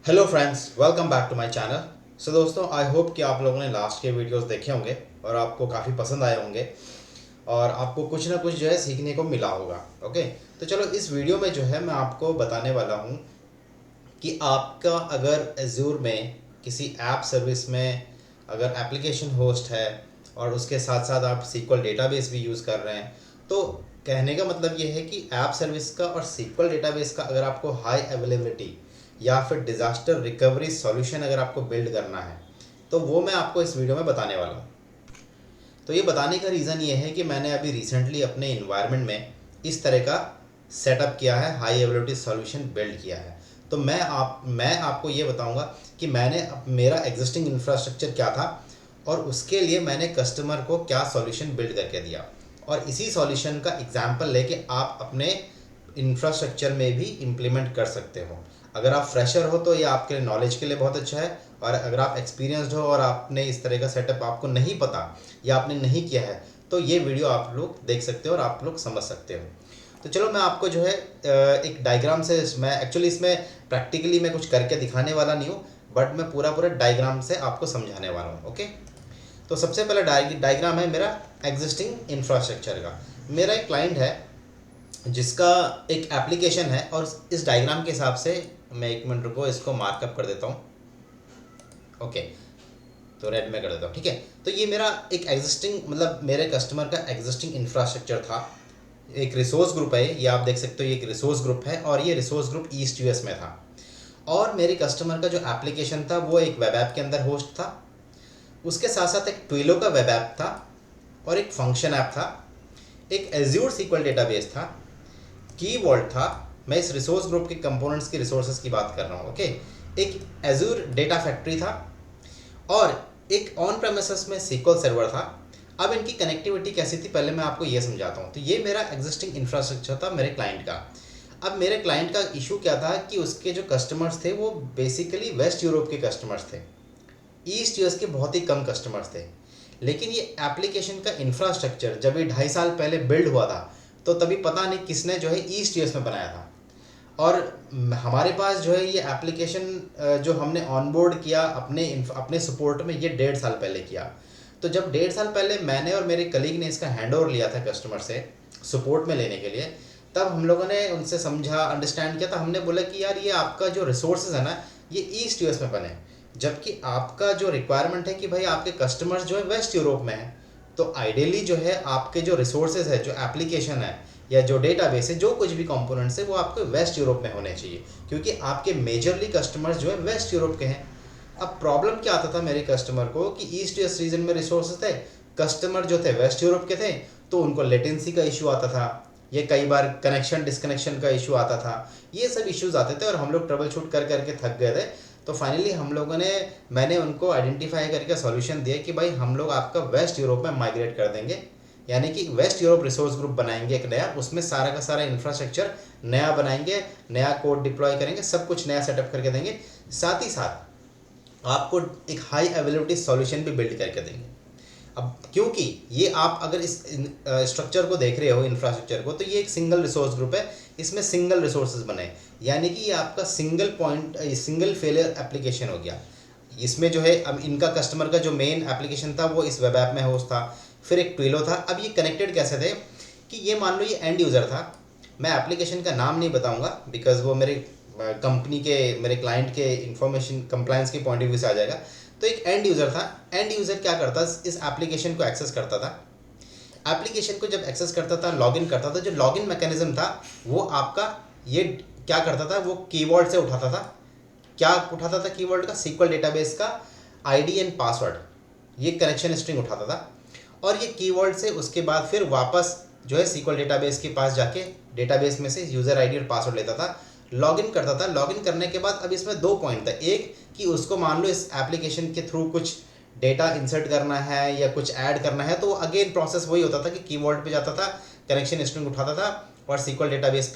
Hello friends, welcome back to my channel. So दोस्तों, I hope कि आप लोगों ने लास्ट के वीडियोस देखे होंगे और आपको काफ़ी पसंद आए होंगे और आपको कुछ ना कुछ जो है सीखने को मिला होगा। ओके, तो चलो इस वीडियो में जो है मैं आपको बताने वाला हूँ कि आपका अगर एज्योर में किसी ऐप सर्विस में अगर एप्लीकेशन होस्ट है और उसके साथ साथ आप सीक्वल डेटाबेस भी यूज़ कर रहे हैं, तो कहने का मतलब ये है कि ऐप सर्विस का और सीक्वल डेटाबेस का अगर आपको हाई अवेलेबिलिटी या फिर डिज़ास्टर रिकवरी सॉल्यूशन अगर आपको बिल्ड करना है, तो वो मैं आपको इस वीडियो में बताने वाला हूँ। तो ये बताने का रीज़न ये है कि मैंने अभी रिसेंटली अपने इन्वायरमेंट में इस तरह का सेटअप किया है, हाई अवेलेबिलिटी सॉल्यूशन बिल्ड किया है। तो मैं आपको ये बताऊंगा कि मैंने मेरा एग्जिस्टिंग इंफ्रास्ट्रक्चर क्या था और उसके लिए मैंने कस्टमर को क्या सॉल्यूशन बिल्ड करके दिया, और इसी सॉल्यूशन का एग्जांपल लेके आप अपने इंफ्रास्ट्रक्चर में भी इम्प्लीमेंट कर सकते हो। अगर आप फ्रेशर हो तो ये आपके नॉलेज के लिए बहुत अच्छा है, और अगर आप एक्सपीरियंस्ड हो और आपने इस तरह का सेटअप आपको नहीं पता या आपने नहीं किया है, तो ये वीडियो आप लोग देख सकते हो और आप लोग समझ सकते हो। तो चलो मैं आपको जो है एक डायग्राम से, मैं एक्चुअली इसमें प्रैक्टिकली मैं कुछ करके दिखाने वाला नहीं हूँ, बट मैं पूरा पूरा डायग्राम से आपको समझाने वाला हूँ। ओके, तो सबसे पहला डायग्राम है मेरा एग्जिस्टिंग इंफ्रास्ट्रक्चर का। मेरा एक क्लाइंट है जिसका एक एप्लीकेशन है, और इस डायग्राम के हिसाब से मैं एक मिनट रुको, इसको मार्कअप कर देता हूँ। ओके, तो रेड में कर देता हूँ। ठीक है, तो ये मेरा एक एग्जिस्टिंग, मतलब मेरे कस्टमर का एग्जिस्टिंग इंफ्रास्ट्रक्चर था। एक रिसोर्स ग्रुप है, ये आप देख सकते हो, ये एक रिसोर्स ग्रुप है और ये रिसोर्स ग्रुप ईस्ट यूएस में था। और मेरे कस्टमर का जो एप्लीकेशन था वो एक वेब ऐप के अंदर होस्ट था। उसके साथ साथ एक ट्विलो का वेब ऐप था और एक फंक्शन ऐप था, एक एज्योर सीक्वल डेटाबेस था, की वॉल्ट था। मैं इस रिसोर्स ग्रुप के कंपोनेंट्स की रिसोर्सेज की बात कर रहा हूँ। ओके, एक एज्योर डेटा फैक्ट्री था और एक ऑन प्रेमिसेस में सीक्वल सर्वर था। अब इनकी कनेक्टिविटी कैसी थी पहले मैं आपको ये समझाता हूँ। तो ये मेरा एग्जिस्टिंग इंफ्रास्ट्रक्चर था मेरे क्लाइंट का। अब मेरे क्लाइंट का इशू क्या था कि उसके जो कस्टमर्स थे वो बेसिकली वेस्ट यूरोप के कस्टमर्स थे, ईस्ट यूएस के बहुत ही कम कस्टमर्स थे। लेकिन ये एप्लीकेशन का इंफ्रास्ट्रक्चर जब ये 2.5 साल पहले बिल्ड हुआ था, तो तभी पता नहीं किसने जो है ईस्ट यूएस में बनाया था। और हमारे पास जो है ये एप्लीकेशन जो हमने ऑनबोर्ड किया अपने सपोर्ट में, ये 1.5 साल पहले किया। तो जब 1.5 साल पहले मैंने और मेरे कलीग ने इसका हैंड ओवर लिया था कस्टमर से सपोर्ट में लेने के लिए, तब हम लोगों ने उनसे समझा, अंडरस्टैंड किया। तो हमने बोला कि यार ये आपका जो रिसोर्सेज है ना, ये ईस्ट यूएस में बने, जबकि आपका जो रिक्वायरमेंट है कि भाई आपके कस्टमर्स जो है वेस्ट यूरोप में है। तो आइडियली जो है आपके जो रिसोर्सेज है, जो एप्लीकेशन है या जो डेटाबेस है, जो कुछ भी कंपोनेंट्स है, वो आपको वेस्ट यूरोप में होने चाहिए, क्योंकि आपके मेजरली कस्टमर्स जो है वेस्ट यूरोप के हैं। अब प्रॉब्लम क्या आता था मेरे कस्टमर को कि ईस्ट वेस्ट रीजन में रिसोर्सेज थे, कस्टमर जो थे वेस्ट यूरोप के थे, तो उनको लेटेंसी का इशू आता था, ये कई बार कनेक्शन डिस्कनेक्शन का इशू आता था। ये सब इश्यूज आते थे और हम लोग ट्रबल शूट कर करके थक गए थे। तो फाइनली हम लोगों ने, मैंने उनको आइडेंटिफाई करके सॉल्यूशन दिया कि भाई हम लोग आपका वेस्ट यूरोप में माइग्रेट कर देंगे, यानी कि वेस्ट यूरोप रिसोर्स ग्रुप बनाएंगे एक नया, उसमें सारा का सारा इंफ्रास्ट्रक्चर नया बनाएंगे, नया कोड डिप्लॉय करेंगे, सब कुछ नया सेटअप करके देंगे, साथ ही साथ आपको एक हाई अवेलेबिलिटी सॉल्यूशन भी बिल्ड करके देंगे। अब क्योंकि ये आप अगर इस स्ट्रक्चर को देख रहे हो, इंफ्रास्ट्रक्चर को, तो ये एक सिंगल रिसोर्स ग्रुप है, इसमें सिंगल रिसोर्सेज बने, यानी कि ये आपका single point, single failure application हो गया। इसमें जो है अब इनका कस्टमर का जो मेन एप्लीकेशन था वो इस वेब ऐप में होस्ट था, फिर एक ट्विलो था। अब ये कनेक्टेड कैसे थे कि ये मान लो ये एंड यूज़र था, मैं एप्लीकेशन का नाम नहीं बताऊंगा बिकॉज वो मेरे कंपनी के, मेरे क्लाइंट के इंफॉर्मेशन कंप्लायंस के पॉइंट ऑफ व्यू से आ जाएगा। तो एक एंड यूज़र था, एंड यूज़र क्या करता, इस एप्लीकेशन को एक्सेस करता था। एप्लीकेशन को जब एक्सेस करता था, लॉगिन करता था, जो लॉगिन मैकेनिज्म था वो आपका ये क्या करता था, वो कीवर्ड से उठाता था। क्या उठाता था कीवर्ड का, सीक्वल डेटाबेस का आईडी एंड पासवर्ड, ये कनेक्शन स्ट्रिंग उठाता था। और ये कीवर्ड से उसके बाद फिर वापस जो है सीक्वल डेटाबेस के पास जाके डेटाबेस में से यूज़र आईडी और पासवर्ड लेता था, लॉगिन करता था। लॉगिन करने के बाद अब इसमें दो पॉइंट था, एक कि उसको मान लो इस एप्लीकेशन के थ्रू कुछ डेटा इंसर्ट करना है या कुछ ऐड करना है, तो अगेन प्रोसेस वही होता था कि कीवर्ड पे जाता था, कनेक्शन स्ट्रिंग उठाता था और सीक्वल डेटाबेस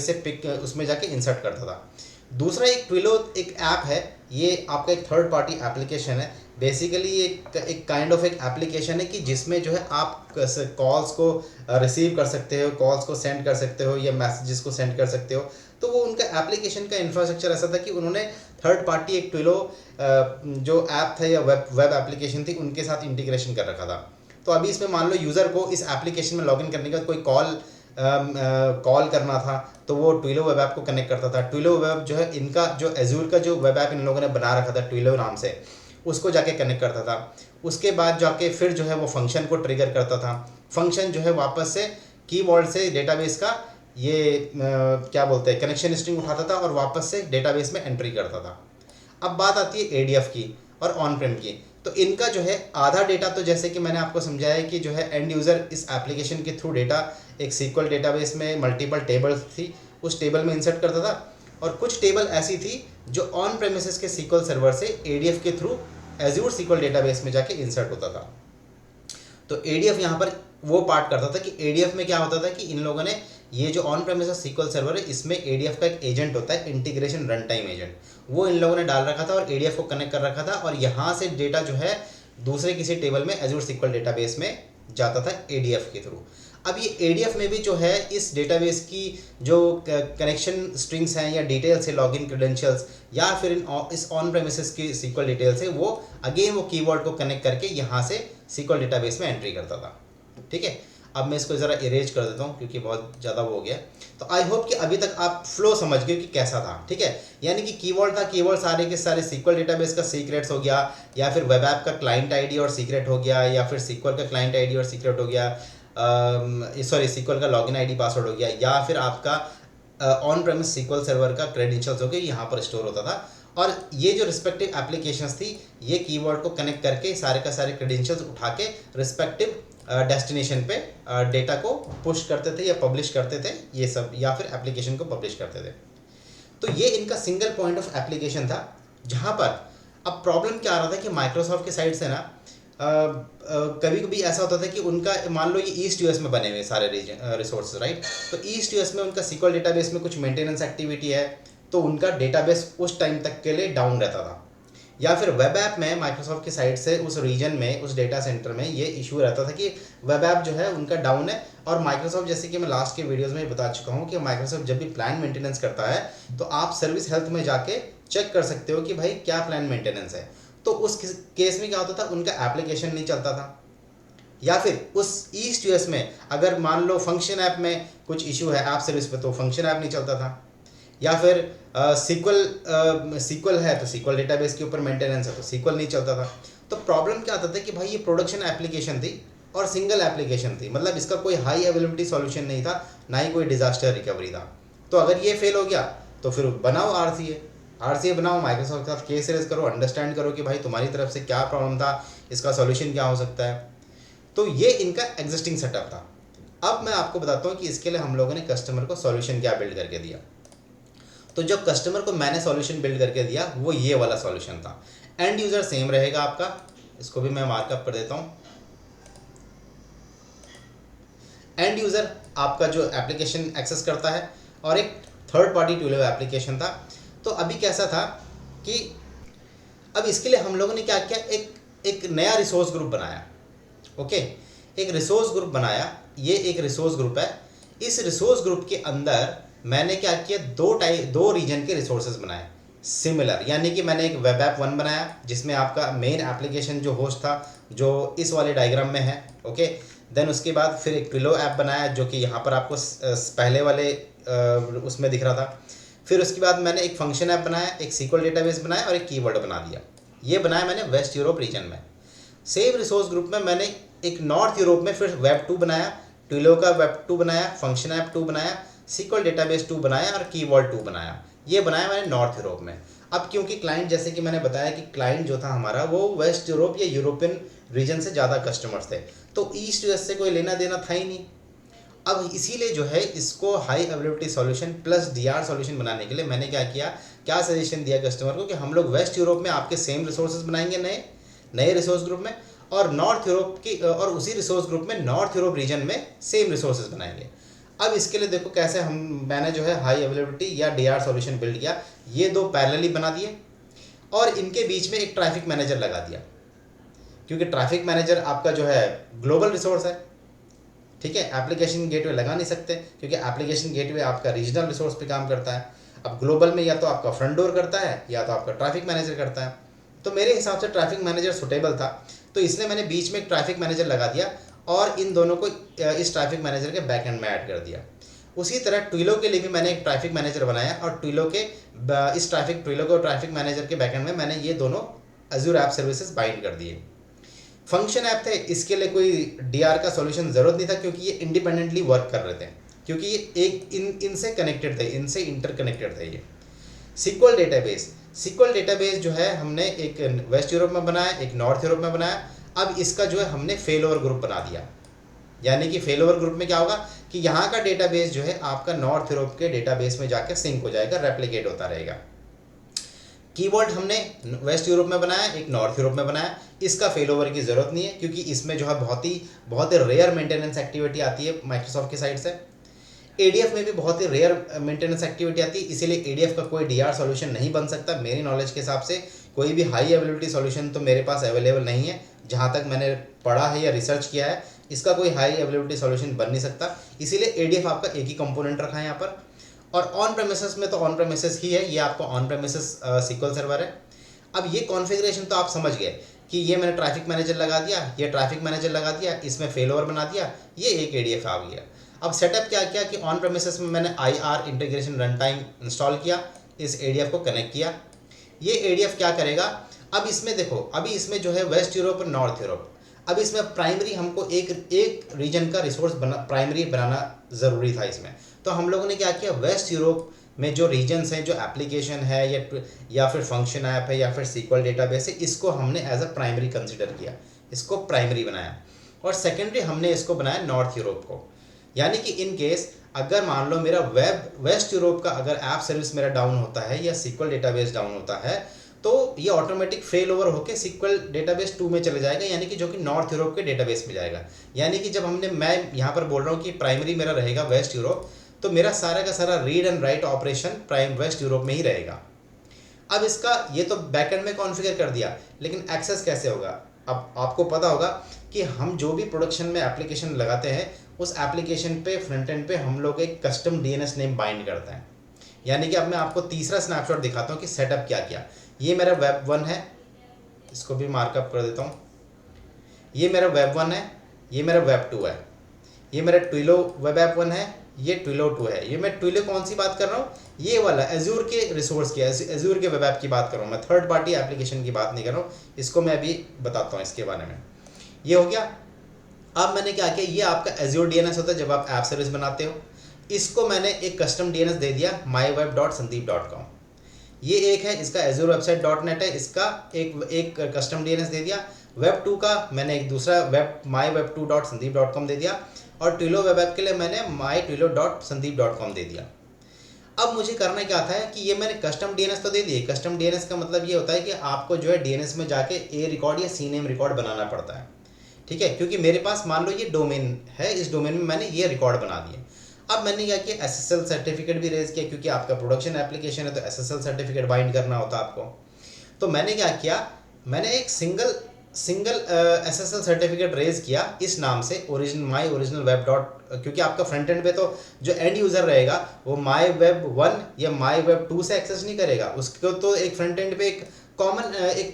से पिक उसमें जाके इंसर्ट करता था। दूसरा एक ट्विलो एक ऐप है, ये आपका एक थर्ड पार्टी एप्लीकेशन है। बेसिकली ये एक काइंड ऑफ एक एप्लीकेशन है कि जिसमें जो है आप कॉल्स को रिसीव कर सकते हो, कॉल्स को सेंड कर सकते हो या मैसेजेस को सेंड कर सकते हो। तो वो उनका एप्लीकेशन का इंफ्रास्ट्रक्चर ऐसा था कि उन्होंने थर्ड पार्टी एक ट्विलो जो ऐप था या वेब एप्लीकेशन थी उनके साथ इंटीग्रेशन कर रखा था। तो अभी इसमें मान लो यूज़र को इस एप्लीकेशन में लॉगिन करने के बाद कोई कॉल करना था तो वो ट्विलो वेब ऐप को कनेक्ट करता था। ट्विलो वेब जो है इनका जो एज्यूर का जो वेब ऐप इन लोगों ने बना रखा था ट्विलो नाम से, उसको जाके कनेक्ट करता था। उसके बाद जाके फिर जो है वो फंक्शन को ट्रिगर करता था। फंक्शन जो है वापस से कीवर्ड से डेटाबेस का ये क्या बोलते हैं कनेक्शन स्ट्रिंग उठाता था और वापस से डेटाबेस में एंट्री करता था। अब बात आती है एडीएफ की और ऑन प्रेम की। तो इनका जो है आधा डेटा तो जैसे कि मैंने आपको समझाया कि जो है एंड यूज़र इस एप्लीकेशन के थ्रू डेटा एक सीक्वल डेटाबेस में मल्टीपल टेबल्स थी उस टेबल में इंसर्ट करता था, और कुछ टेबल ऐसी थी जो ऑन प्रेमिसेस के सीक्वल सर्वर से एडीएफ के थ्रू एज्यूर सीक्वल डेटाबेस में जाके इंसर्ट होता था। तो एडीएफ यहाँ पर वो पार्ट करता था कि एडीएफ में क्या होता था कि इन लोगों ने ये जो ऑन प्रेमिसेस सीक्वल सर्वर है इसमें एडीएफ का एक एजेंट होता है, इंटीग्रेशन रन टाइम एजेंट, वो इन लोगों ने डाल रखा था और एडीएफ को कनेक्ट कर रखा था, और यहाँ से डेटा जो है दूसरे किसी टेबल में एज्यूर सीक्वल डेटाबेस में जाता था एडीएफ के थ्रू। अब ये एडीएफ में भी जो है इस डेटाबेस की जो कनेक्शन स्ट्रिंग्स हैं या डिटेल्स है लॉगिन क्रेडेंशियल्स या फिर इस ऑन प्रेमिसेस की सीक्वल डिटेल्स है वो अगेन वो कीवर्ड को कनेक्ट करके यहाँ से सीक्वल डेटाबेस में एंट्री करता था। ठीक है, अब मैं इसको ज़रा इरेज कर देता हूँ क्योंकि बहुत ज़्यादा वो हो गया। तो आई होप कि अभी तक आप फ्लो समझ गए कि कैसा था। ठीक है, यानी कि कीवर्ड था, कीवर्ड सारे के सारे सीक्वल डेटाबेस का सीक्रेट्स हो गया, या फिर वेब ऐप का क्लाइंट आईडी और सीक्रेट हो गया, या फिर सीक्वल का क्लाइंट आईडी और सीक्रेट हो गया, सॉरी सीक्वल का लॉगिन आईडी पासवर्ड हो गया, या फिर आपका ऑन प्रेमिस सीक्वल सर्वर का क्रेडेंशियल्स हो गए यहाँ पर स्टोर होता था। और ये जो रिस्पेक्टिव एप्लीकेशंस थी ये कीवर्ड को कनेक्ट करके सारे का सारे क्रेडेंशियल्स उठा के रिस्पेक्टिव डेस्टिनेशन पे डेटा को पुश करते थे या पब्लिश करते थे ये सब, या फिर एप्लीकेशन को पब्लिश करते थे। तो ये इनका सिंगल पॉइंट ऑफ एप्लीकेशन था। जहाँ पर अब प्रॉब्लम क्या आ रहा था कि माइक्रोसॉफ्ट के साइड से ना कभी कभी ऐसा होता था कि उनका मान लो ये ईस्ट यूएस में बने हुए सारे रिसोर्सेज राइट, तो ईस्ट यूएस में उनका सीक्वल डेटाबेस में कुछ मेंटेनेंस एक्टिविटी है तो उनका डेटाबेस उस टाइम तक के लिए डाउन रहता था। या फिर वेब ऐप में माइक्रोसॉफ्ट की साइड से उस रीजन में उस डेटा सेंटर में ये इशू रहता था कि वेब ऐप जो है उनका डाउन है, और माइक्रोसॉफ्ट जैसे कि मैं लास्ट के वीडियोस में बता चुका हूँ कि माइक्रोसॉफ्ट जब भी प्लान मेंटेनेंस करता है तो आप सर्विस हेल्थ में जाके चेक कर सकते हो कि भाई क्या प्लान मेंटेनेंस है। तो उस केस में क्या होता था उनका एप्लीकेशन नहीं चलता था, या फिर उस ईस्ट यूएस में अगर मान लो फंक्शन ऐप में कुछ इशू है ऐप सर्विस पे तो फंक्शन ऐप नहीं चलता था, या फिर सीक्वल है तो सीक्वल डेटाबेस के ऊपर मेंटेनेंस है तो सीक्वल नहीं चलता था। तो प्रॉब्लम क्या आता था कि भाई ये प्रोडक्शन एप्लीकेशन थी और सिंगल एप्लीकेशन थी, मतलब इसका कोई हाई अवेलेबिलिटी सॉल्यूशन नहीं था, ना ही कोई डिजास्टर रिकवरी था। तो अगर ये फेल हो गया तो फिर बनाओ आरसीए बनाओ, माइक्रोसॉफ्ट के साथ केस रेज करो, अंडरस्टैंड करो कि भाई तुम्हारी तरफ से क्या प्रॉब्लम था, इसका सॉल्यूशन क्या हो सकता है। तो ये इनका एग्जिस्टिंग सेटअप था। अब मैं आपको बताता हूँ कि इसके लिए हम लोगों ने कस्टमर को सॉल्यूशन क्या बिल्ड करके दिया। तो जो कस्टमर को मैंने सॉल्यूशन बिल्ड करके दिया वो ये वाला सॉल्यूशन था। एंड यूज़र सेम रहेगा आपका, इसको भी मैं मार्कअप कर देता हूँ। एंड यूज़र आपका जो एप्लीकेशन एक्सेस करता है और एक थर्ड पार्टी टूल एप्लीकेशन था। तो अभी कैसा था कि अब इसके लिए हम लोगों ने क्या किया, एक नया रिसोर्स ग्रुप बनाया। ओके, एक रिसोर्स ग्रुप बनाया, ये एक रिसोर्स ग्रुप है। इस रिसोर्स ग्रुप के अंदर मैंने क्या किया, दो रीजन के रिसोर्सेज बनाए सिमिलर, यानी कि मैंने एक वेब ऐप 1 बनाया जिसमें आपका मेन एप्लीकेशन जो होस्ट था जो इस वाले डायग्राम में है। ओके, देन उसके बाद फिर एक ट्विलो ऐप बनाया जो कि यहाँ पर आपको पहले वाले उसमें दिख रहा था। फिर उसके बाद मैंने एक फंक्शन ऐप बनाया, एक सीक्वल डेटाबेस बनाया और एक कीवर्ड बना दिया। ये बनाया मैंने वेस्ट यूरोप रीजन में। सेम रिसोर्स ग्रुप में मैंने एक नॉर्थ यूरोप में फिर वेब 2 बनाया, ट्विलो का वेब 2 बनाया, फंक्शन ऐप 2 बनाया, सीक्वल डेटाबेस 2 बनाया और कीवर्ड 2 बनाया। ये बनाया मैंने नॉर्थ यूरोप में। अब क्योंकि क्लाइंट जैसे कि मैंने बताया कि क्लाइंट जो था हमारा वो वेस्ट यूरोप या यूरोपियन रीजन से ज़्यादा कस्टमर्स थे, तो ईस्ट यूएस से कोई लेना देना था ही नहीं। अब इसीलिए जो है इसको high availability solution plus DR solution बनाने के लिए मैंने क्या सजेशन दिया कस्टमर को कि हम लोग वेस्ट यूरोप में आपके सेम रिसोर्सेज बनाएंगे नए रिसोर्स ग्रुप में, और नॉर्थ यूरोप की और उसी रिसोर्स ग्रुप में नॉर्थ यूरोप रीजन में सेम रिसोर्सेज बनाएंगे। अब इसके लिए देखो कैसे मैंने जो है हाई अवेलेबिलिटी या डीआर सॉल्यूशन बिल्ड किया। ये दो पैरेलली बना दिए और इनके बीच में एक ट्रैफिक मैनेजर लगा दिया, क्योंकि ट्रैफिक मैनेजर आपका जो है ग्लोबल रिसोर्स है। ठीक है, एप्लीकेशन गेटवे लगा नहीं सकते क्योंकि एप्लीकेशन गेटवे आपका रीजनल रिसोर्स पे काम करता है। अब ग्लोबल में या तो आपका फ्रंट डोर करता है या तो आपका ट्रैफिक मैनेजर करता है। तो मेरे हिसाब से ट्रैफिक मैनेजर सुटेबल था, तो इसलिए मैंने बीच में एक ट्रैफिक मैनेजर लगा दिया और इन दोनों को इस ट्रैफिक मैनेजर के बैक एंड में ऐड कर दिया। उसी तरह ट्विलो के लिए भी मैंने एक ट्रैफिक मैनेजर बनाया और ट्विलो के इस ट्विलो को ट्रैफिक मैनेजर के बैक एंड में मैंने ये दोनों अजूर ऐप सर्विसेज बाइंड कर दिए। फंक्शन ऐप थे, इसके लिए कोई डीआर का सॉल्यूशन ज़रूरत नहीं था क्योंकि ये इंडिपेंडेंटली वर्क कर रहे थे, क्योंकि ये एक इनसे कनेक्टेड थे, इनसे इंटरकनेक्टेड थे ये। सिक्वल डेटाबेस जो है हमने एक वेस्ट यूरोप में बनाया, एक नॉर्थ यूरोप में बनाया। अब इसका जो है हमने फेल ओवर ग्रुप बना दिया, यानी कि फेल ओवर ग्रुप में क्या होगा कि यहाँ का डेटाबेस जो है आपका नॉर्थ यूरोप के डेटाबेस में जाकर सिंक हो जाएगा, रेप्लिकेट होता रहेगा। कीवर्ड हमने वेस्ट यूरोप में बनाया, एक नॉर्थ यूरोप में बनाया। इसका फेल ओवर की ज़रूरत नहीं है क्योंकि इसमें जो है बहुत ही रेयर मेंटेनेंस एक्टिविटी आती है माइक्रोसॉफ्ट की साइड से। एडीएफ में भी बहुत ही रेयर मेंटेनेंस एक्टिविटी आती है, इसीलिए एडीएफ का कोई डीआर सॉल्यूशन नहीं बन सकता। मेरी नॉलेज के हिसाब से कोई भी हाई अवेलेबिलिटी सॉल्यूशन तो मेरे पास अवेलेबल नहीं है, जहाँ तक मैंने पढ़ा है या रिसर्च किया है इसका कोई हाई अवेलेबिलिटी सॉल्यूशन बन नहीं सकता। इसीलिए एडीएफ आपका एक ही कंपोनेंट रखा है यहाँ पर। और ऑन प्रेमिसेस में तो ऑन प्रेमिसेस ही है, ये आपका ऑन प्रेमिसेस सिक्वल सर्वर है। अब ये कॉन्फ़िगरेशन तो आप समझ गए कि ये मैंने ट्रैफिक मैनेजर लगा दिया, ये ट्रैफिक मैनेजर लगा दिया, इसमें फेल ओवर बना दिया, ये एक एडीएफ आ गया। अब सेटअप क्या किया कि ऑन प्रेमिसेस में मैंने IR integration run time install किया, इस एडीएफ को कनेक्ट किया। ये एडीएफ क्या करेगा, अब इसमें देखो, अभी इसमें जो है वेस्ट यूरोप और नॉर्थ यूरोप, अब इसमें प्राइमरी हमको एक रीजन का रिसोर्स प्राइमरी बनाना ज़रूरी था इसमें। तो हम लोगों ने क्या किया, वेस्ट यूरोप में जो रीजन्स हैं, जो एप्लीकेशन है या फिर फंक्शन ऐप है या फिर सीक्वल डेटाबेस है, इसको हमने एज अ प्राइमरी कंसिडर किया, इसको प्राइमरी बनाया। और सेकेंडरी हमने इसको बनाया नॉर्थ यूरोप को। यानी कि इन केस अगर मान लो मेरा वेस्ट यूरोप का अगर ऐप सर्विस मेरा डाउन होता है या सीक्वल डेटाबेस डाउन होता है तो ये ऑटोमेटिक फेल ओवर होकर सीक्वल डेटाबेस 2 में चले जाएगा, यानी कि जो कि नॉर्थ यूरोप के डेटाबेस में जाएगा। यानी कि जब मैं यहाँ पर बोल रहा हूँ कि प्राइमरी मेरा रहेगा वेस्ट यूरोप, तो मेरा सारा का सारा read and write operation west Europe में ही रहेगा। अब इसका ये तो बैकएंड में कॉन्फ़िगर कर दिया, लेकिन एक्सेस कैसे होगा। अब आपको पता होगा कि हम जो भी प्रोडक्शन में एप्लीकेशन लगाते हैं उस एप्लीकेशन पे फ्रंट एंड पे हम लोग एक कस्टम डीएनएस नेम बाइंड करते हैं। यानी कि अब मैं आपको तीसरा स्नैपशॉट दिखाता हूँ कि सेटअप क्या किया। ये मेरा वेब 1 है, इसको भी मार्कअप कर देता हूँ। ये मेरा वेब 1 है, ये मेरा वेब 2 है, ये मेरा ट्विलो वेब ऐप 1 है, ये ट्विलो 2 है। ये मैं ट्विलो कौन सी बात कर रहा हूँ, ये वाला एज्योर के रिसोर्स की, एज्योर के वेब ऐप की बात कर रहा हूँ मैं, थर्ड पार्टी एप्लीकेशन की बात नहीं कर रहा हूँ। इसको मैं अभी बताता हूँ इसके बारे में। ये हो गया। अब मैंने क्या किया, ये आपका एज्योर डीएनएस होता है जब आप ऐप सर्विस बनाते हो। इसको मैंने एक कस्टम डीएनएस दे दिया myweb.sandeep.com। ये एक है, इसका एज्योर वेबसाइट .net है, इसका एक कस्टम डीएनएस दे दिया। वेब 2 का मैंने एक दूसरा myweb2.sandeep.com दे दिया और ट्विलो वेब ऐप के लिए मैंने mytwilo.sandeep.com दे दिया। अब मुझे करना क्या था कि ये मैंने कस्टम डीएनएस तो दे दिए। कस्टम डीएनएस का मतलब ये होता है कि आपको जो है डीएनएस में जाके ए रिकॉर्ड या सी नेम रिकॉर्ड बनाना पड़ता है, ठीक है, क्योंकि मेरे पास मान लो ये डोमेन है, इस डोमेन में मैंने ये रिकॉर्ड बना दिए। अब मैंने क्या किया, SSL सर्टिफिकेट भी रेज किया, क्योंकि आपका प्रोडक्शन एप्लीकेशन है तो SSL सर्टिफिकेट बाइंड करना होता है आपको। तो मैंने क्या किया, मैंने एक सिंगल SSL सर्टिफिकेट रेज किया इस नाम से माई ओरिजिनल वेब डॉट, क्योंकि आपका फ्रंट एंड पे तो जो एंड यूज़र रहेगा वो माई वेब 1 या माई वेब 2 से एक्सेस नहीं करेगा, उसको तो एक फ्रंट एंड पे एक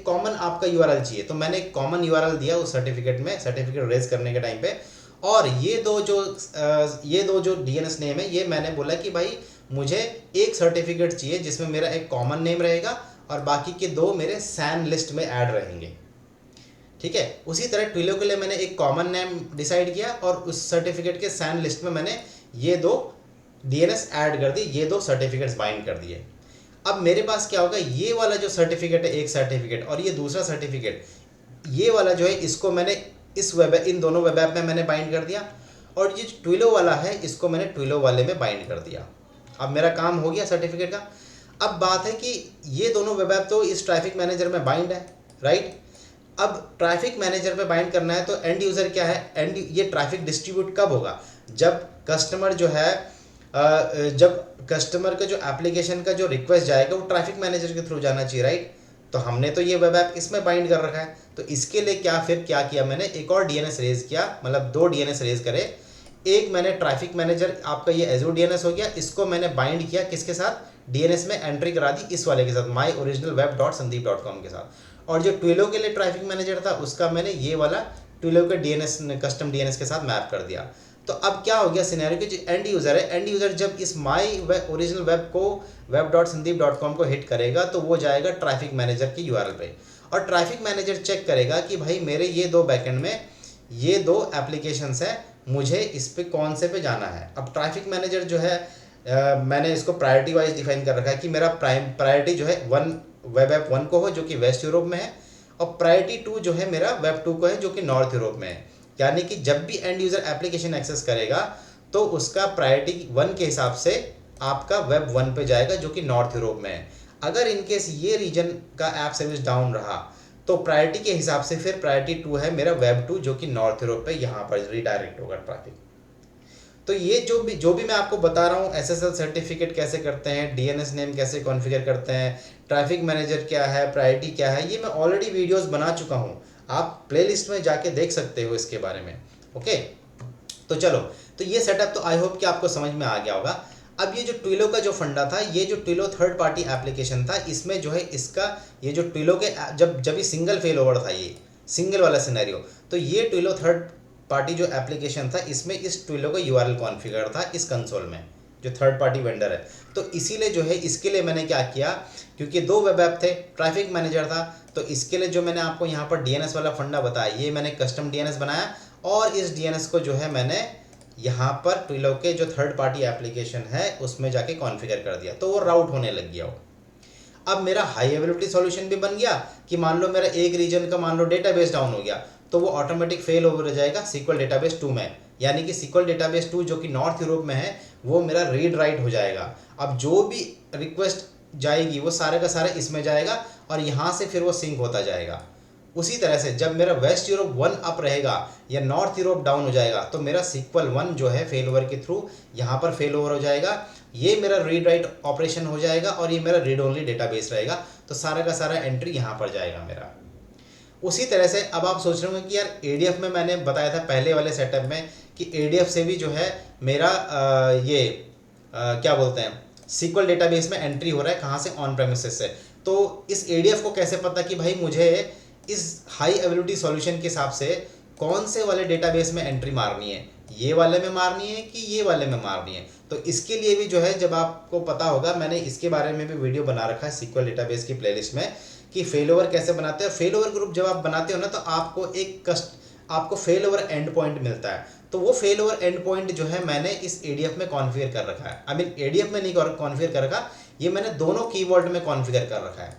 कॉमन आपका URL चाहिए। तो मैंने एक कॉमन URL दिया उस सर्टिफिकेट में, सर्टिफिकेट रेज करने के टाइम पे। और ये दो जो DNS नेम है, ये मैंने बोला कि भाई मुझे एक सर्टिफिकेट चाहिए जिसमें मेरा एक कॉमन नेम रहेगा और बाकी के दो मेरे सैन लिस्ट में ऐड रहेंगे, ठीक है। उसी तरह ट्विलो के लिए मैंने एक कॉमन नेम डिसाइड किया और उस सर्टिफिकेट के सैन लिस्ट में मैंने ये दो DNS ऐड कर दी, ये दो सर्टिफिकेट्स बाइंड कर दिए। अब मेरे पास क्या होगा, ये वाला जो सर्टिफिकेट है एक सर्टिफिकेट और ये दूसरा सर्टिफिकेट, ये वाला जो है इसको मैंने इन दोनों वेब ऐप में मैंने बाइंड कर दिया और ये ट्विलो वाला है इसको मैंने ट्विलो वाले में बाइंड कर दिया। अब मेरा काम हो गया सर्टिफिकेट का। अब बात है कि ये दोनों वेब ऐप तो इस ट्रैफिक मैनेजर में बाइंड है, राइट। अब ट्रैफिक मैनेजर पे बाइंड करना है तो एंड यूज़र क्या है, ये ट्रैफिक डिस्ट्रीब्यूट कब होगा, जब कस्टमर जो है जब कस्टमर का जो एप्लीकेशन का जो रिक्वेस्ट जाएगा वो ट्रैफिक मैनेजर के थ्रू जाना चाहिए, राइट। तो हमने तो ये वेब ऐप इसमें बाइंड कर रखा है, तो इसके लिए क्या किया मैंने, एक और DNS रेज किया, मतलब दो DNS रेज करे। एक मैंने ट्रैफिक मैनेजर आपका ये एजूर डीएनएस हो गया, इसको मैंने बाइंड किया किसके साथ, डीएनएस में एंट्री करा दी इस वाले के साथ, my original web dot Sandeep dot com के साथ। और जो ट्विलो के लिए ट्रैफिक मैनेजर था उसका मैंने ये वाला ट्विलो के डीएनएस कस्टम डीएनएस के साथ मैप कर दिया। तो अब क्या हो गया सिनेरियो कि जो एंड यूज़र है, एंड यूज़र जब इस माई ओरिजिनल वेब को web dot Sandeep dot com को हिट करेगा तो वो जाएगा ट्रैफिक मैनेजर की यूआरएल पे, और ट्रैफिक मैनेजर चेक करेगा कि भाई मेरे ये दो बैकएंड में ये दो एप्लीकेशंस हैं, मुझे इस पे कौन से पे जाना है। अब ट्रैफिक मैनेजर जो है मैंने इसको प्रायोरिटी वाइज डिफाइन कर रखा है कि मेरा प्रायोरिटी जो है वेब ऐप 1 को हो जो कि वेस्ट यूरोप में है, और प्रायोरिटी 2 जो है मेरा वेब 2 को है जो कि नॉर्थ यूरोप में है। यानी कि जब भी एंड यूज़र एप्लीकेशन एक्सेस करेगा तो उसका प्रायोरिटी 1 के हिसाब से आपका वेब 1 पे जाएगा जो कि नॉर्थ यूरोप में है। अगर इनकेस ये रीजन का ऐप सर्विस डाउन रहा तो प्रायोरिटी के हिसाब से फिर प्रायोरिटी 2 है मेरा वेब 2 जो कि नॉर्थ यूरोप पे यहाँ पर रिडायरेक्ट होगा ट्रैफिक। तो ये जो भी मैं आपको बता रहा हूँ, एसएसएल सर्टिफिकेट कैसे करते हैं, डीएनएस नेम कैसे कॉन्फ़िगर करते हैं, ट्रैफिक मैनेजर क्या है, प्रायोरिटी क्या है, ये मैं ऑलरेडी वीडियोस बना चुका हूँ, आप प्लेलिस्ट में जाके देख सकते हो इसके बारे में। ओके, तो चलो, तो ये सेटअप तो आई होप कि आपको समझ में आ गया होगा। अब ये जो ट्विलो का जो फंडा था, ये जो ट्विलो थर्ड पार्टी एप्लीकेशन था, इसमें जो है इसका ये जो ट्विलो के जब ये सिंगल फेल ओवर था, ये सिंगल वाला सिनेरियो, तो ये ट्विलो थर्ड पार्टी जो एप्लीकेशन था इसमें इस ट्विलो का यूआरएल कॉन्फ़िगर था इस कंसोल में, जो थर्ड पार्टी वेंडर है। तो इसीलिए जो है इसके लिए मैंने क्या किया, क्योंकि दो वेब ऐप थे, ट्रैफिक मैनेजर था, तो इसके लिए जो मैंने आपको यहाँ पर डीएनएस वाला फंडा बताया, ये मैंने कस्टम डीएनएस बनाया, और इस डीएनएस को जो है मैंने यहाँ पर ट्विलो के जो थर्ड पार्टी एप्लीकेशन है उसमें जाके कॉन्फ़िगर कर दिया, तो वो राउट होने लग गया हो। अब मेरा हाई अवेलेबिलिटी सॉल्यूशन भी बन गया कि मान लो मेरा एक रीजन का मान लो डेटाबेस डाउन हो गया तो वो ऑटोमेटिक फेल ओवर हो जाएगा SQL डेटाबेस 2 में, यानी कि SQL डेटाबेस 2 जो कि नॉर्थ यूरोप में है वो मेरा रीड राइट हो जाएगा। अब जो भी रिक्वेस्ट जाएगी वो सारे का सारा इसमें जाएगा और यहाँ से फिर वो सिंक होता जाएगा। उसी तरह से जब मेरा वेस्ट यूरोप 1 अप रहेगा या नॉर्थ यूरोप डाउन हो जाएगा तो मेरा SQL 1 जो है फेल ओवर के थ्रू यहाँ पर फेल ओवर हो जाएगा, ये मेरा रीड राइट ऑपरेशन हो जाएगा और ये मेरा रीड ओनली डेटाबेस रहेगा, तो सारा का सारा एंट्री यहाँ पर जाएगा मेरा। उसी तरह से अब आप सोच रहे होंगे कि यार ADF में मैंने बताया था पहले वाले सेटअप में कि ADF से भी जो है मेरा क्या बोलते हैं SQL डेटाबेस में एंट्री हो रहा है, कहाँ से, ऑन प्रेमिसेस से। तो इस ADF को कैसे पता कि भाई मुझे इस हाई अवेलेबिलिटी सॉल्यूशन के हिसाब से कौन से वाले डेटाबेस में एंट्री मारनी है, ये वाले में मारनी है कि ये वाले में मारनी है। तो इसके लिए भी जो है जब आपको पता होगा, मैंने इसके बारे में भी वीडियो बना रखा है SQL डेटाबेस की प्लेलिस्ट में कि फेल ओवर कैसे बनाते हैं। फेल ओवर ग्रुप जब आप बनाते हो ना तो आपको फेल ओवर एंड पॉइंट मिलता है, तो वो फेल ओवर एंड पॉइंट जो है मैंने इस ADF में कॉन्फ़िगर कर रखा है। आई मीन ADF में नहीं कॉन्फ़िगर कर रखा, ये मैंने दोनों कीवर्ड में कॉन्फ़िगर कर रखा है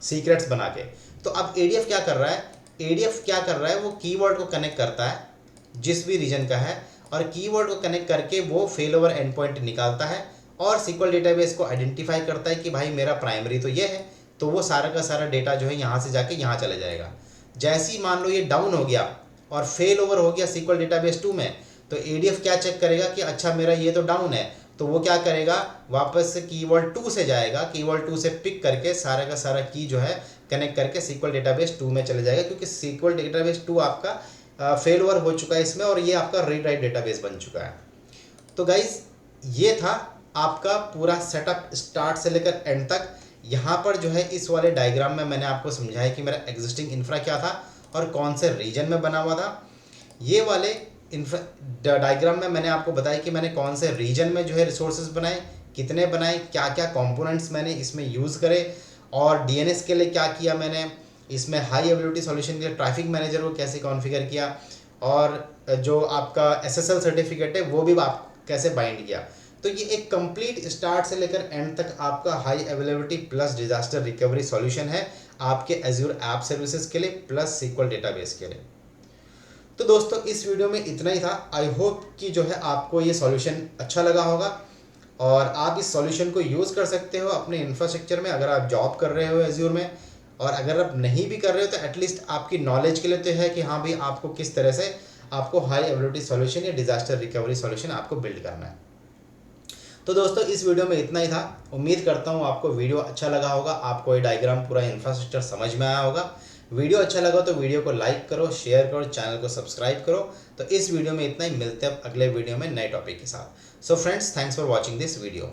सीक्रेट्स बना के। तो अब ADF क्या कर रहा है, ADF क्या कर रहा है, वो कीवर्ड को कनेक्ट करता है जिस भी रीजन का है, और कीवर्ड को कनेक्ट करके वो फेल ओवर एंड पॉइंट निकालता है और SQL डेटाबेस को आइडेंटिफाई करता है कि भाई मेरा प्राइमरी तो ये है, तो वो सारा का सारा डेटा जो है यहाँ से जाके यहाँ चले जाएगा। जैसे ही मान लो ये डाउन हो गया और फेल ओवर हो गया SQL डेटाबेस 2 में, तो ADF क्या चेक करेगा कि अच्छा मेरा ये तो डाउन है, तो वो क्या करेगा, वापस से कीवर्ड 2 से जाएगा, कीवर्ड 2 से पिक करके सारा का सारा की जो है कनेक्ट करके SQL डेटाबेस 2 में चले जाएगा, क्योंकि SQL डेटाबेस 2 आपका फेल ओवर हो चुका है इसमें और ये आपका रीड राइट डेटाबेस बन चुका है। तो गाइज ये था आपका पूरा सेटअप स्टार्ट से लेकर एंड तक। यहाँ पर जो है इस वाले डायग्राम में मैंने आपको समझाया कि मेरा एग्जिस्टिंग इंफ्रा क्या था और कौन से रीजन में बना हुआ था। ये वाले डायग्राम में मैंने आपको बताया कि मैंने कौन से रीजन में जो है रिसोर्सेज बनाए, कितने बनाए, क्या क्या कंपोनेंट्स मैंने इसमें यूज़ करे, और DNS के लिए क्या किया मैंने, इसमें हाई अवेलेबिलिटी सॉल्यूशन के लिए ट्रैफिक मैनेजर को कैसे कॉन्फ़िगर किया, और जो आपका SSL सर्टिफिकेट है वो भी आप कैसे बाइंड किया। तो ये एक कंप्लीट स्टार्ट से लेकर एंड तक आपका high availability plus disaster recovery solution है आपके एज्योर ऐप सर्विसेज के लिए प्लस SQL डेटाबेस के लिए। तो दोस्तों इस वीडियो में इतना ही था। आई होप कि जो है आपको ये सॉल्यूशन अच्छा लगा होगा और आप इस सॉल्यूशन को यूज़ कर सकते हो अपने इंफ्रास्ट्रक्चर में, अगर आप जॉब कर रहे हो एज्योर में, और अगर आप नहीं भी कर रहे हो तो एटलीस्ट आपकी नॉलेज के लिए तो है कि हाँ भाई आपको किस तरह से आपको हाई अवेलेबिलिटी सॉल्यूशन या डिजास्टर रिकवरी सॉल्यूशन आपको बिल्ड करना है। तो दोस्तों इस वीडियो में इतना ही था। उम्मीद करता हूँ आपको वीडियो अच्छा लगा होगा, आपको ये डायग्राम पूरा इंफ्रास्ट्रक्चर समझ में आया होगा। वीडियो अच्छा लगा तो वीडियो को लाइक करो, शेयर करो, चैनल को सब्सक्राइब करो। तो इस वीडियो में इतना ही, मिलते हैं अब अगले वीडियो में नए टॉपिक के साथ। So friends, thanks for watching this video.